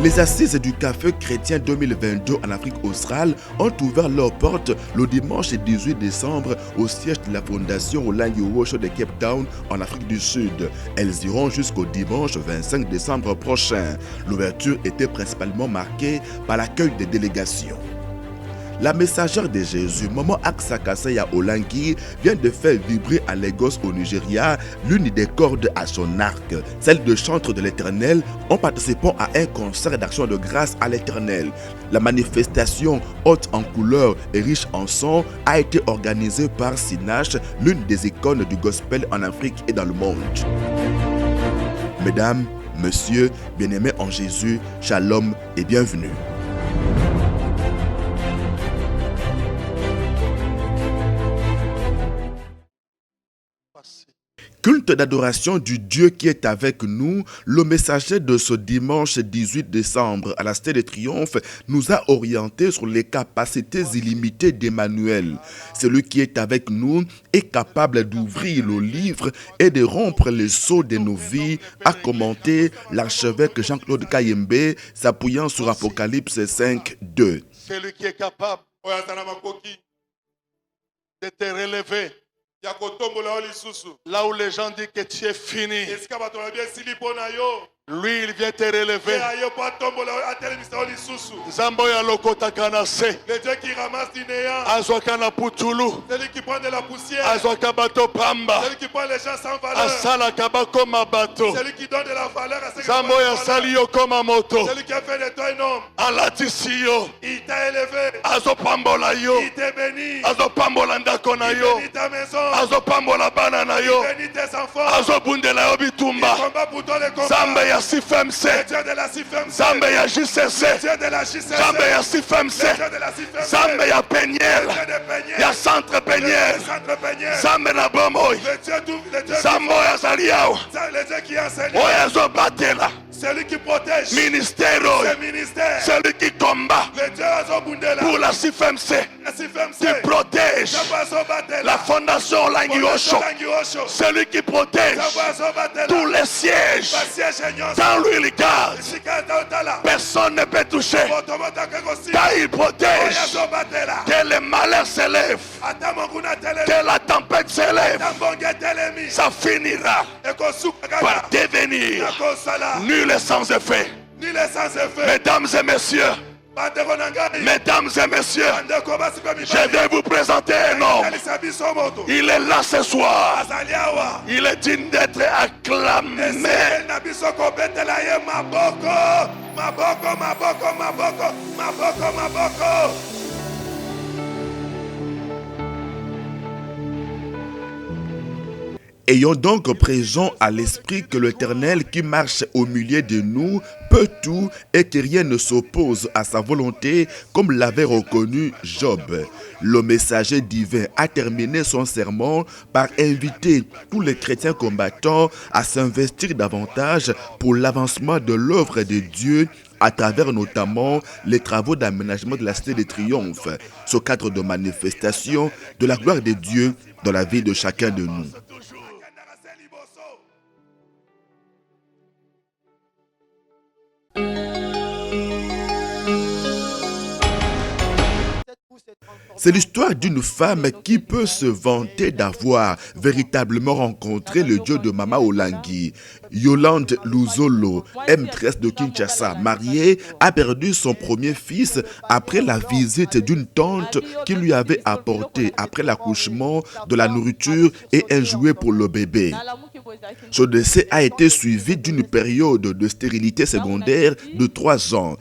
Les assises du Café chrétien 2022 en Afrique australe ont ouvert leurs portes le dimanche 18 décembre au siège de la fondation Olangi Osho de Cape Town en Afrique du Sud. Elles iront jusqu'au dimanche 25 décembre prochain. L'ouverture était principalement marquée par l'accueil des délégations. La messagère de Jésus, Maman Aksakasaya Olangi, vient de faire vibrer à Lagos au Nigeria l'une des cordes à son arc, celle de chantres de l'Éternel, en participant à un concert d'action de grâce à l'Éternel. La manifestation haute en couleurs et riche en son a été organisée par Sinache, l'une des icônes du gospel en Afrique et dans le monde. Mesdames, Messieurs, bien-aimés en Jésus, shalom et bienvenue. Culte d'adoration du Dieu qui est avec nous, le messager de ce dimanche 18 décembre à la Cité de Triomphe nous a orientés sur les capacités illimitées d'Emmanuel. Celui qui est avec nous est capable d'ouvrir le livre et de rompre les sceaux de nos vies, a commenté l'archevêque Jean-Claude Kayembe, s'appuyant sur Apocalypse 5, 2. Celui qui est capable de te relever. Là où les gens disent que tu es fini, lui il vient te relever. Zambo ya lokota kanase. Le Dieu qui ramasse du néant. Azwaka na putulu. Celui qui prend de la poussière. Azwaka bato pamba. Celui qui prend les gens sans valeur. Asala kabako mabato. Celui qui donne de la valeur à ceux qui Zambo ya sali yo koma moto. Celui qui a fait de toi un homme. Alatisi yo. Il t'a élevé. Azo pambola yo. Il t'a béni. Azo pambola ndako na Il yo. bénit ta maison. Azo pambola bana na yo. Il bénit tes enfants. Azo bundela yo Il bitumba. combat pour toi les combats. Zambe ya sifemse. Le Dieu de la CIFMC. Zambe ya JCC. Le Dieu de la JCC. Zambe ya CIFMC. Le Dieu de la CIFMC. Zambe ya Peniel. Le Dieu de Peniel. Ya Centre Peniel. Le Centre Peniel. Zambe na bomoy. Le Dieu tout, le Dieu Zambo ya zaliao. le Dieu qui enseigne. Oya zo batela. Celui qui protège. Ministère. Ce ministère. Celui qui combat Le Dieu Azobundela. pour la CIFMC. La CIFMC. Qui protège la fondation Olangi Osho. Celui qui protège tous les sièges. Dans lui il garde. Personne ne peut toucher. Car il protège. Que le malheur s'élève. Que la tempête s'élève. Ça finira par devenir nul et sans effet. Mesdames et messieurs. Mesdames et messieurs, je vais vous présenter un homme. Il est là ce soir. Il est digne d'être acclamé. Ayons donc présent à l'esprit que l'Éternel qui marche au milieu de nous peut tout et que rien ne s'oppose à sa volonté, comme l'avait reconnu Job. Le messager divin a terminé son sermon par inviter tous les chrétiens combattants à s'investir davantage pour l'avancement de l'œuvre de Dieu à travers notamment les travaux d'aménagement de la Cité de Triomphe, ce cadre de manifestation de la gloire de Dieu dans la vie de chacun de nous. C'est l'histoire d'une femme qui peut se vanter d'avoir véritablement rencontré le Dieu de Mama Olangi. Yolande Luzolo, maîtresse de Kinshasa, mariée, a perdu son premier fils après la visite d'une tante qui lui avait apporté, après l'accouchement, de la nourriture et un jouet pour le bébé. Ce décès a été suivi d'une période de stérilité secondaire de 3 ans.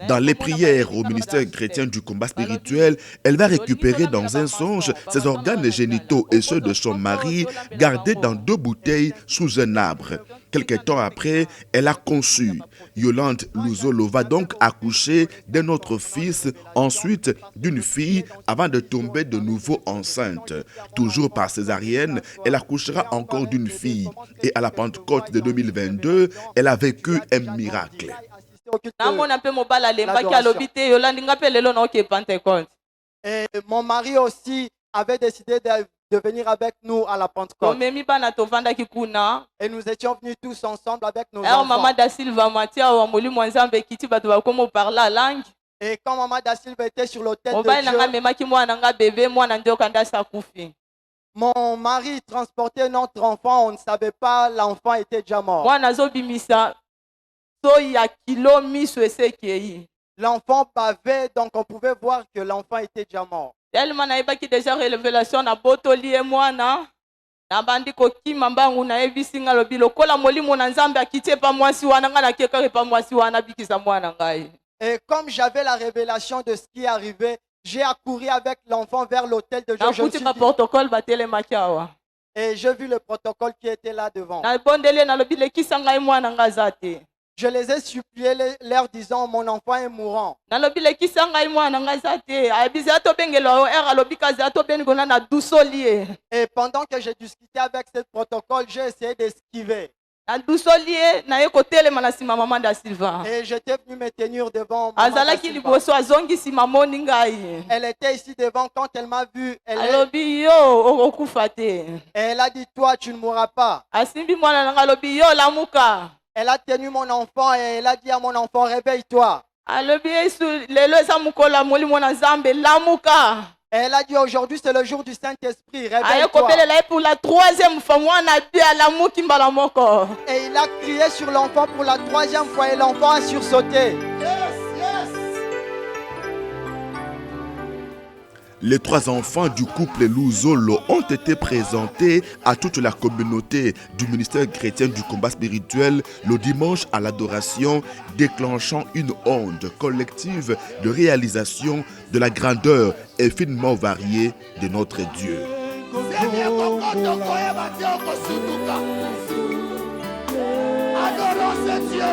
Dans les prières au ministère chrétien du combat spirituel, elle va récupérer dans un songe ses organes génitaux et ceux de son mari gardés dans 2 bouteilles sous un arbre. Quelque temps après, elle a conçu. Yolande Luzolo va donc accoucher d'un autre fils, ensuite d'une fille, avant de tomber de nouveau enceinte. Toujours par césarienne, elle accouchera encore d'une fille. Et à la Pentecôte de 2022, elle a vécu un miracle. Et mon mari aussi avait décidé de venir avec nous à la Pentecôte. tomemi bana tovandaki kuna Et nous étions venus tous ensemble avec nos ero enfants. mama da silva matia wa molimo nzambe ekiti bato bakoma oparla langue Et quand Maman Da Silva était sur l'autel mobali de nanga Dieu, amemaki mwana nga bebe mwana nzoka ndasi akufi mon mari transportait notre enfant, on ne savait pas, l'enfant était déjà mort. mwana azobimisa so ya kilo miso ese ekei L'enfant bavait, donc on pouvait voir que l'enfant était déjà mort. tellement nayebaki déjà révélation na botoli ye mwana nabandi kokima mbangu nayebisi nga lobi lokola molimo na nzambe akiti epa mwasi wana nga nakekaka epa mwasi wana abikisa mwana ngai. Et comme j'avais la révélation de ce qui arrivait, j'ai accouru avec l'enfant vers l'autel de Dieu. Je me nakuti suis ka dit- protocole batelemaki awa Et j'ai vu le protocole qui était là devant. nabondeli nalobi lekisa ngai mwana nga aza te Je les ai suppliés, leur disant, mon enfant est mourant. nalobi lekisa ngai mwana nga aza te ayebisi atobengela yo ere alobi kazi atobengona na dusoli ye Et pendant que j'ai discuté avec ce protocole, j'ai essayé d'esquiver. na dusoli ye naye kotelema na nsima mama da silva Et j'étais venu me tenir devant Maman Da azalaki Silva. liboso azongi nsima moni ngai Elle était ici devant. Quand elle m'a vu, alobi yo okokufa te elle a dit, toi, tu ne mourras pas. asimbi mwana nanga alobi yo lamuka Elle a tenu mon enfant et elle a dit à mon enfant, réveille-toi. alobi yesu lelo eza mokolo ya molimo na nzambe lamuka Elle a dit, aujourd'hui, c'est le jour du Saint-Esprit, aye réveille-toi. kobelela ye pour la troisième fois mwana bi alamuki mbala moko Et il a crié sur l'enfant pour la troisième fois et l'enfant a sursauté. Les trois enfants du couple Luzolo ont été présentés à toute la communauté du ministère chrétien du combat spirituel le dimanche à l'adoration, déclenchant une onde collective de réalisation de la grandeur infiniment variée de notre Dieu. Adorons ce Dieu.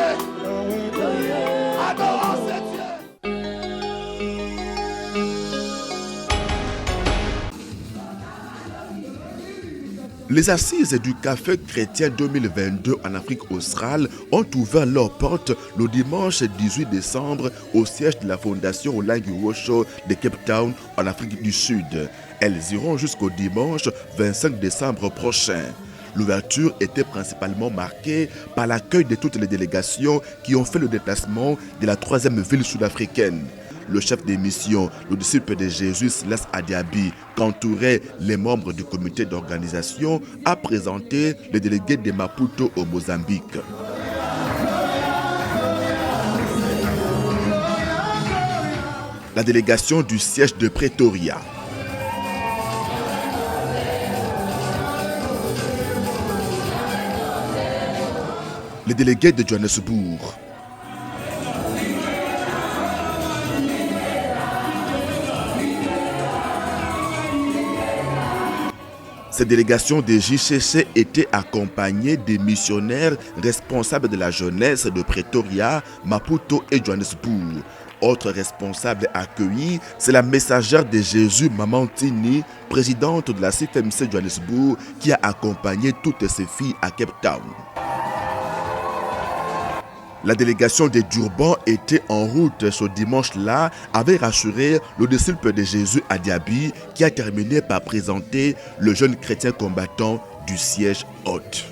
Adorons ce Dieu. Les assises du Café chrétien 2022 en Afrique australe ont ouvert leurs portes le dimanche 18 décembre au siège de la Fondation Olangi Osho de Cape Town en Afrique du Sud. Elles iront jusqu'au dimanche 25 décembre prochain. L'ouverture était principalement marquée par l'accueil de toutes les délégations qui ont fait le déplacement de la troisième ville sud-africaine. Le chef des missions, le disciple de Jésus, Silas Adiabi, qu'entouraient les membres du comité d'organisation, a présenté les délégués de Maputo au Mozambique. La délégation du siège de Pretoria. Les délégués de Johannesburg. Ces délégations de JCC étaient accompagnées des missionnaires responsables de la jeunesse de Pretoria, Maputo et Johannesburg. Autre responsable accueilli, c'est la messagère de Jésus, Maman Tini, présidente de la CFMC Johannesburg, qui a accompagné toutes ses filles à Cape Town. La délégation de Durban était en route ce dimanche-là, avait rassuré le disciple de Jésus Adiabi qui a terminé par présenter le jeune chrétien combattant du siège hôte.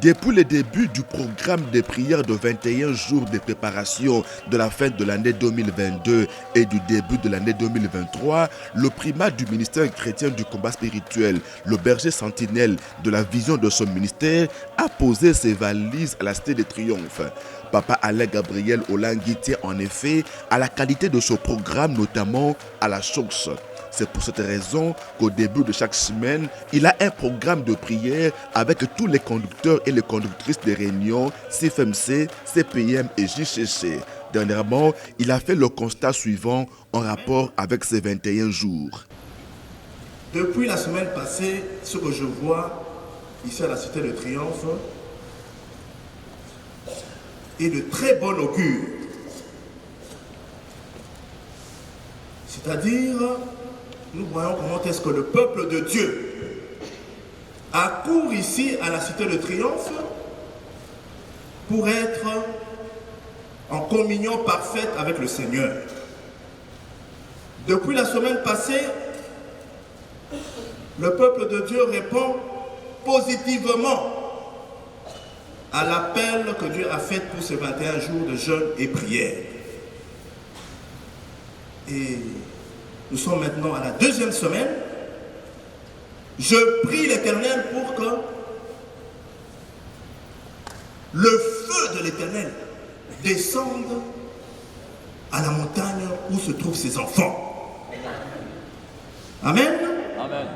Depuis le début du programme de prière de 21 jours de préparation de la fin de l'année 2022 et du début de l'année 2023, le primat du ministère chrétien du combat spirituel, le berger sentinelle de la vision de son ministère, a posé ses valises à la Cité de Triomphe. Papa Alain Gabriel Olangi tient en effet à la qualité de ce programme, notamment à la source. C'est pour cette raison qu'au début de chaque semaine, il a un programme de prière avec tous les conducteurs et les conductrices des réunions CFMC, CPM et JCC. Dernièrement, il a fait le constat suivant en rapport avec ces 21 jours. Depuis la semaine passée, ce que je vois ici à la Cité de Triomphe, est de très bon augure. C'est-à-dire, nous voyons comment est-ce que le peuple de Dieu accourt ici à la cité de triomphe pour être en communion parfaite avec le Seigneur. Depuis la semaine passée, le peuple de Dieu répond positivement à l'appel que Dieu a fait pour ces 21 jours de jeûne et prière. Et nous sommes maintenant à la deuxième semaine. Je prie l'Éternel pour que le feu de l'Éternel descende à la montagne où se trouvent ses enfants. Amen. Amen.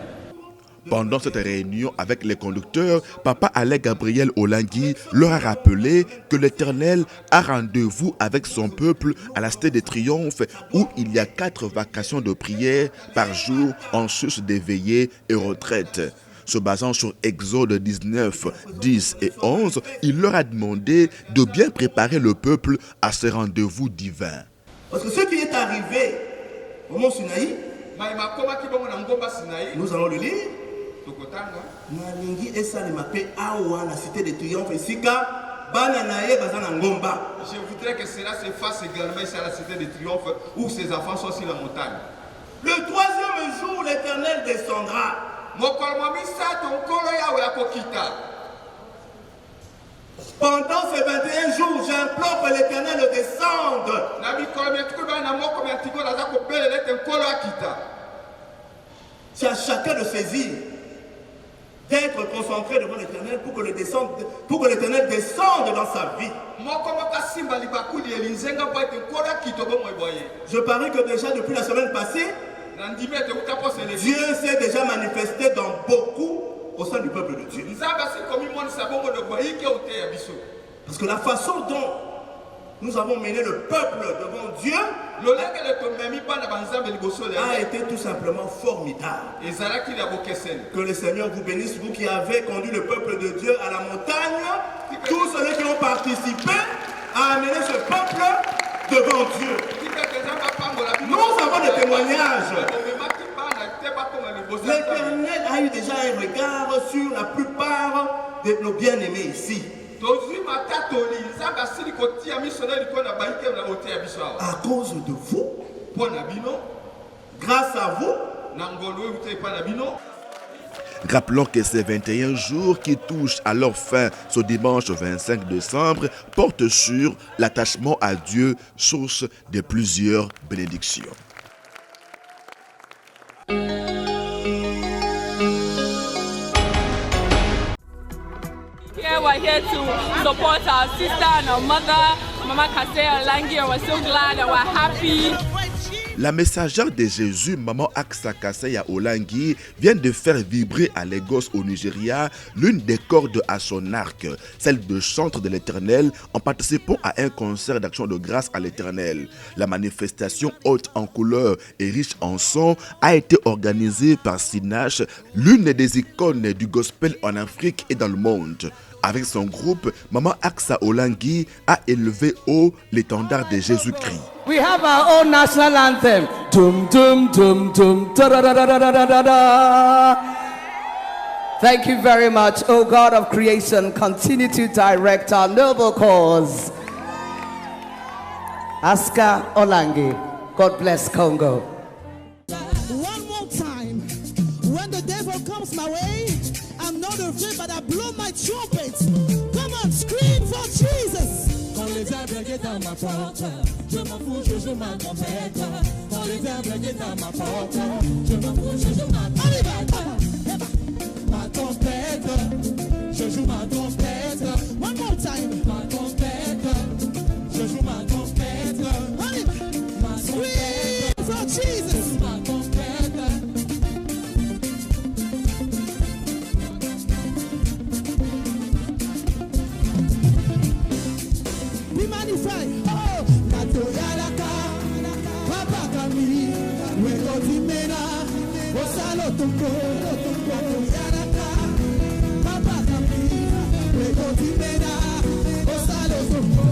Pendant cette réunion avec les conducteurs, Papa Alain Gabriel Olangui leur a rappelé que l'Éternel a rendez-vous avec son peuple à la Cité des Triomphes où il y a 4 vacations de prière par jour en sus des veillées et retraites. Se basant sur Exode 19, 10 et 11, il leur a demandé de bien préparer le peuple à ce rendez-vous divin. Parce que ce qui est arrivé au mont Sinaï, nous allons le lire. Nalingi esalema pe awa na cité de triomphe esika bana naye bazana ngomba. Je voudrais que cela se fasse également ici à la cité de triomphe où ses enfants sont sur la montagne. Le 3e jour, l'Éternel descendra. Pendant ces 21 jours, j'implore que l'Éternel descende. C'est à chacun de saisir, d'être concentré devant l'Éternel pour que l'Éternel descende dans sa vie. Je parie que déjà depuis la semaine passée, Dieu s'est déjà manifesté dans beaucoup au sein du peuple de Dieu. Parce que la façon dont nous avons mené le peuple devant Dieu a été tout simplement formidable. Que le Seigneur vous bénisse, vous qui avez conduit le peuple de Dieu à la montagne, tous ceux qui ont participé à amener ce peuple devant Dieu. Nous avons des témoignages. L'Éternel a eu déjà un regard sur la plupart de nos bien-aimés ici. À cause de vous, grâce à vous, Rappelons que ces 21 jours qui touchent à leur fin ce dimanche 25 décembre portent sur l'attachement à Dieu, source de plusieurs bénédictions. Here we're here to support our sister and our mother, Mama Kase Olangui, and we're so glad and we're happy. La messagère de Jésus, Maman Aksa Kaseya Olangui, vient de faire vibrer à Lagos au Nigeria l'une des cordes à son arc, celle de chantre de l'Éternel, en participant à un concert d'action de grâce à l'Éternel. La manifestation haute en couleur et riche en son a été organisée par Sinache, l'une des icônes du gospel en Afrique et dans le monde. Avec son groupe, Maman Aksa Olangui a élevé haut l'étendard de Jésus-Christ. We have our own national anthem. Dum dum dum dum da da da da da da da da. Thank you very much, O God of creation. Continue to direct our noble cause. Aska Olangui. God bless Congo. One more time. When the devil comes my way, I'm not afraid, but I blow my trumpet. Come on, scream for Jesus. Quand les diables guettent à ma porte, je m'en fous, je joue ma trompette. Quand les diables guettent à ma porte, je m'en fous, je joue ma trompette. Ma trompette, je joue ma trompette. One more time. Ma trompette, je joue ma trompette. Ma scream for Jesus. Ma trompette. Be magnified. Oh, Natoyalaka, Papa Kami, Weko Timena, Osalo Toko, Natoyalaka, Papa Kami, Weko Timena, Osalo Toko.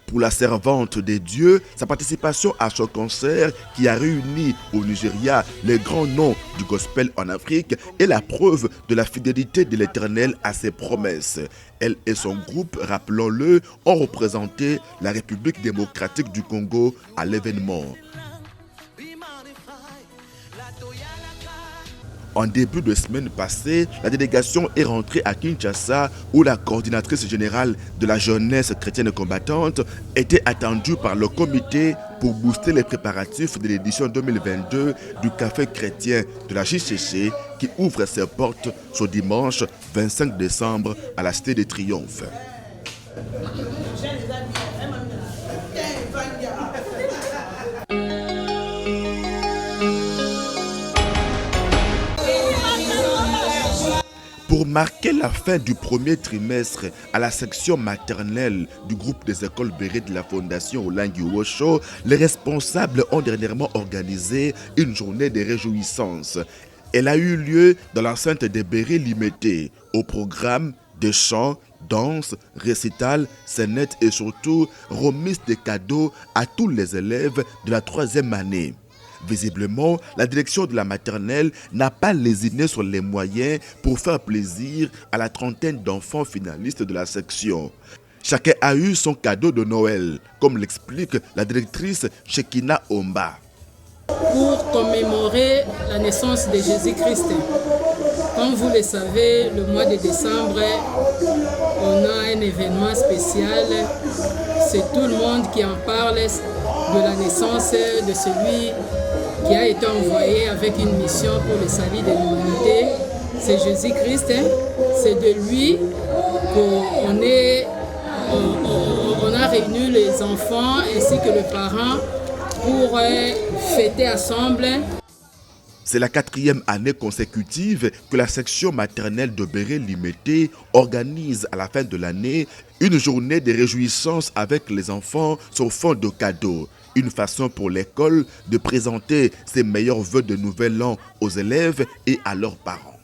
Pour la servante des dieux, sa participation à ce concert qui a réuni au Nigeria les grands noms du gospel en Afrique est la preuve de la fidélité de l'Éternel à ses promesses. Elle et son groupe, rappelons-le, ont représenté la République démocratique du Congo à l'événement. En début de semaine passée, la délégation est rentrée à Kinshasa où la coordinatrice générale de la jeunesse chrétienne combattante était attendue par le comité pour booster les préparatifs de l'édition 2022 du Café chrétien de la JCC qui ouvre ses portes ce dimanche 25 décembre à la Cité des Triomphes. Pour marquer la fin du premier trimestre à la section maternelle du groupe des écoles Béré de la Fondation Olangi Osho, les responsables ont dernièrement organisé une journée de réjouissance. Elle a eu lieu dans l'enceinte des Béré Limité, au programme de chants, danse, récital, scénettes et surtout remise de cadeaux à tous les élèves de la 3e année. Visiblement, la direction de la maternelle n'a pas lésiné sur les moyens pour faire plaisir à la trentaine d'enfants finalistes de la section. Chacun a eu son cadeau de Noël, comme l'explique la directrice Shekina Omba. Pour commémorer la naissance de Jésus-Christ. Comme vous le savez, le mois de décembre, on a un événement spécial. C'est tout le monde qui en parle de la naissance de celui qui a été envoyé avec une mission pour le salut de l'humanité. C'est Jésus-Christ. C'est de lui qu'on a réuni les enfants ainsi que les parents pour fêter ensemble. C'est la 4e année consécutive que la section maternelle de Béré Limité organise à la fin de l'année une journée de réjouissance avec les enfants sur fond de cadeaux. Une façon pour l'école de présenter ses meilleurs vœux de nouvel an aux élèves et à leurs parents.